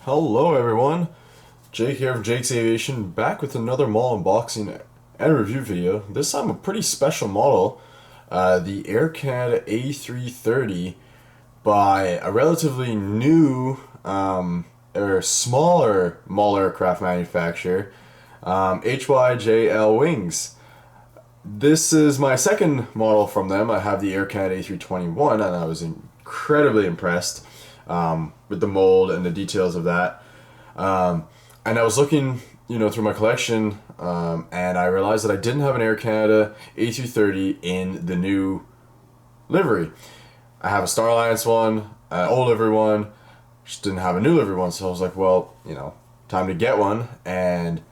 Hello everyone, Jake here from Jake's Aviation, back with another model unboxing and review video. This time a pretty special model, the AirCAD A330 by a relatively new or smaller model aircraft manufacturer, HYJL Wings. This is my second model from them. I have the AirCAD A321 and I was incredibly impressed with the mold and the details of that. And I was looking, through my collection, and I realized that I didn't have an Air Canada A330 in the new livery. I have a Star Alliance one, an old livery one, just didn't have a new livery one. So I was like, well, time to get one. And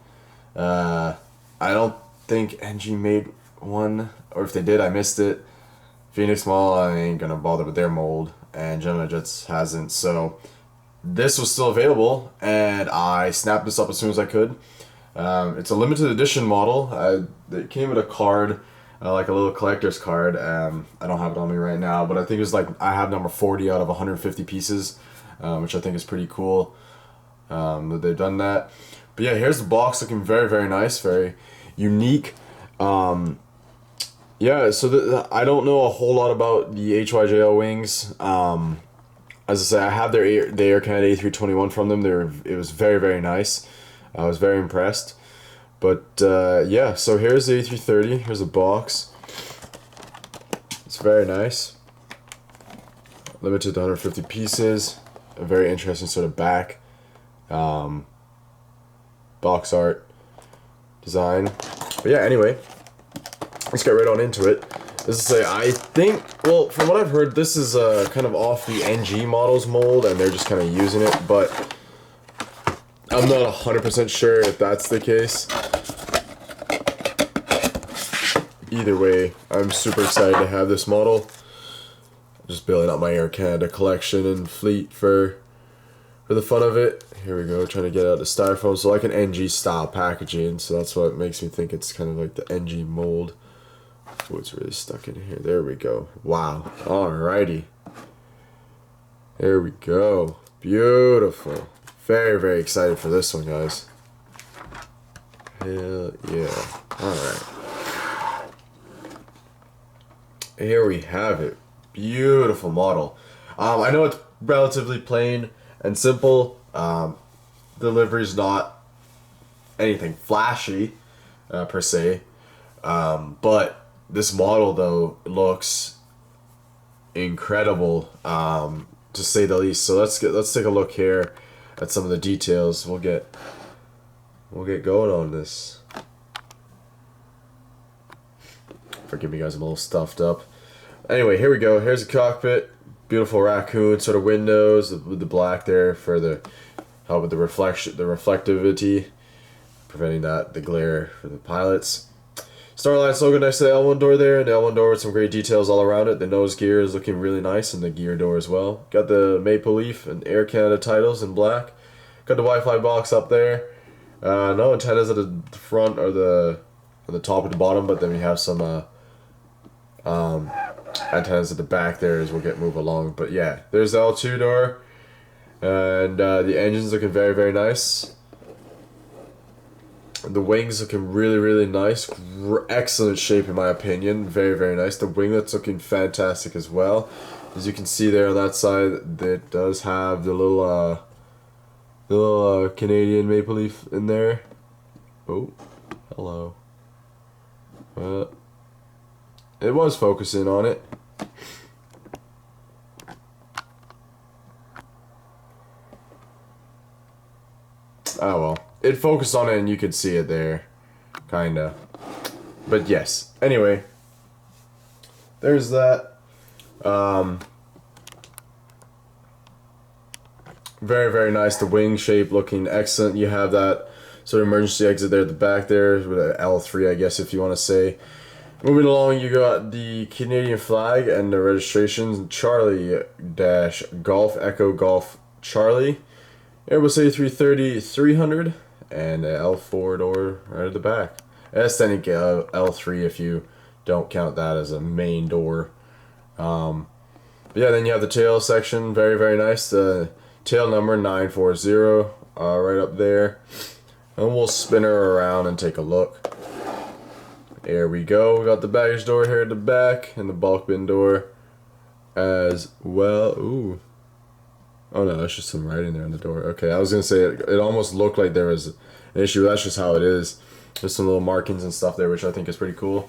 I don't think NG made one, or if they did, I missed it. Phoenix Mall, I ain't gonna bother with their mold, and Gemini Jets hasn't. So this was still available, and I snapped this up as soon as I could. It's a limited edition model. It came with a card, like a little collector's card. I don't have it on me right now, but I think it was like I have number 40 out of 150 pieces, which I think is pretty cool that they've done that. But yeah, here's the box, looking very, very nice, very unique. Yeah, so I don't know a whole lot about the HYJL wings. As I say, I have the Air Canada A321 from them. It was very, very nice. I was very impressed. But yeah, so here's the A330. Here's a box. It's very nice. Limited to 150 pieces. A very interesting sort of back. Box art design. But yeah, anyway, let's get right on into it. As I say, I think, well, from what I've heard, this is kind of off the NG models mold, and they're just kind of using it, but I'm not 100% sure if that's the case. Either way, I'm super excited to have this model. Just building up my Air Canada collection and fleet for the fun of it. Here we go, trying to get out the styrofoam, so like an NG style packaging, so that's what makes me think it's kind of like the NG mold. Oh, it's really stuck in here. There we go. Wow. Alrighty. There we go. Beautiful. Very, very excited for this one, guys. Hell yeah. Alright. Here we have it. Beautiful model. I know it's relatively plain and simple. The livery's not anything flashy, per se. But this model, though, looks incredible, to say the least. So let's take a look here at some of the details. We'll get going on this. Forgive me, guys, I'm a little stuffed up. Anyway, here we go. Here's the cockpit. Beautiful raccoon sort of windows with the black there for the help with the reflectivity, preventing the glare for the pilots. Star Alliance logo next to the L1 door there, and the L1 door with some great details all around it. The nose gear is looking really nice, and the gear door as well. Got the Maple Leaf and Air Canada titles in black. Got the Wi-Fi box up there. No antennas at the front or on the top or the bottom, but then we have some antennas at the back there as we'll move along. But yeah, there's the L2 door, and the engine's looking very, very nice. The wings looking really, really nice. Excellent shape in my opinion. Very, very nice. The winglet's looking fantastic as well. As you can see there on that side, it does have the little Canadian maple leaf in there. Oh, hello. It was focusing on it. Oh well. It focused on it and you could see it there. Kinda. But yes. Anyway. There's that. Very, very nice. The wing shape looking excellent. You have that sort of emergency exit there at the back there with an L3, I guess, if you want to say. Moving along, you got the Canadian flag and the registrations. Charlie-Golf Echo Golf Charlie. Airbus A330-300. And an L4 door right at the back. That's technically L3 if you don't count that as a main door. But yeah, then you have the tail section, very, very nice. The tail number 940, right up there. And we'll spin her around and take a look. There we go. We got the baggage door here at the back and the bulk bin door as well. Ooh. Oh no, that's just some writing there on the door. Okay, I was gonna say it almost looked like there was an issue. That's just how it is. There's some little markings and stuff there, which I think is pretty cool.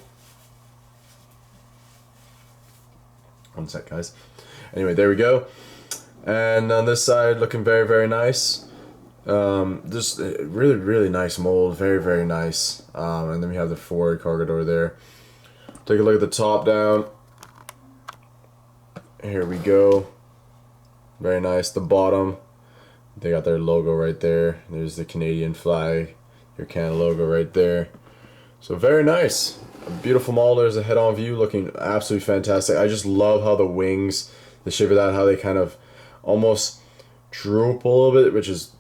One sec, guys. Anyway, there we go. And on this side, looking very, very nice. Just really, really nice mold. Very, very nice. And then we have the forward cargo door there. Take a look at the top down. Here we go. Very nice. The bottom, they got their logo right there. There's the Canadian flag, your Canada logo right there. So very nice. A beautiful model. There's a head-on view looking absolutely fantastic. I just love how the wings, the shape of that, how they kind of almost droop a little bit, which is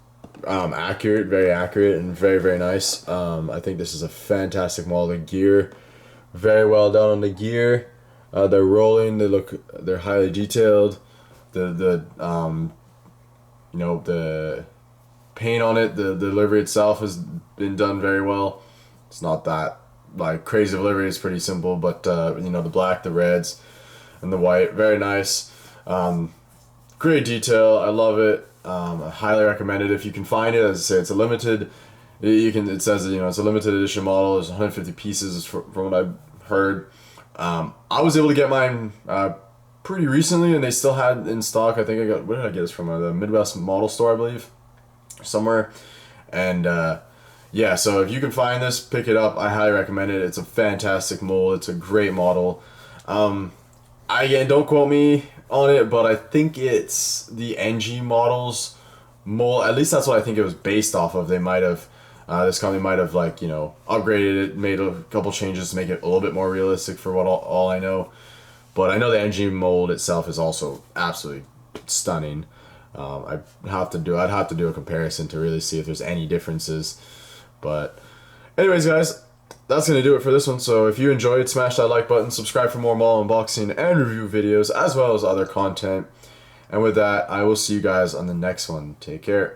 accurate, very accurate, and very, very nice. I think this is a fantastic model. The gear, very well done on the gear. They're rolling. They're highly detailed. The you know, the paint on it, the livery itself has been done very well. It's not that like crazy livery. It's pretty simple, but you know, the black, the reds, and the white, very nice. Great detail. I love it. I highly recommend it if you can find it. As I say, it's a limited. It says, you know, it's a limited edition model. There's 150 pieces from what I've heard. I was able to get mine pretty recently, and they still had in stock. I think I got, where did I get this from? The Midwest Model Store, I believe, somewhere. And yeah, so if you can find this, pick it up. I highly recommend it. It's a fantastic mold. It's a great model. Again, don't quote me on it, but I think it's the NG models mold. At least that's what I think it was based off of. They might have, this company might have, like, you know, upgraded it, made a couple changes to make it a little bit more realistic for what all I know. But I know the NG mold itself is also absolutely stunning. I'd have to do a comparison to really see if there's any differences. But anyways, guys, that's going to do it for this one. So if you enjoyed, smash that like button, subscribe for more model unboxing and review videos, as well as other content. And with that, I will see you guys on the next one. Take care.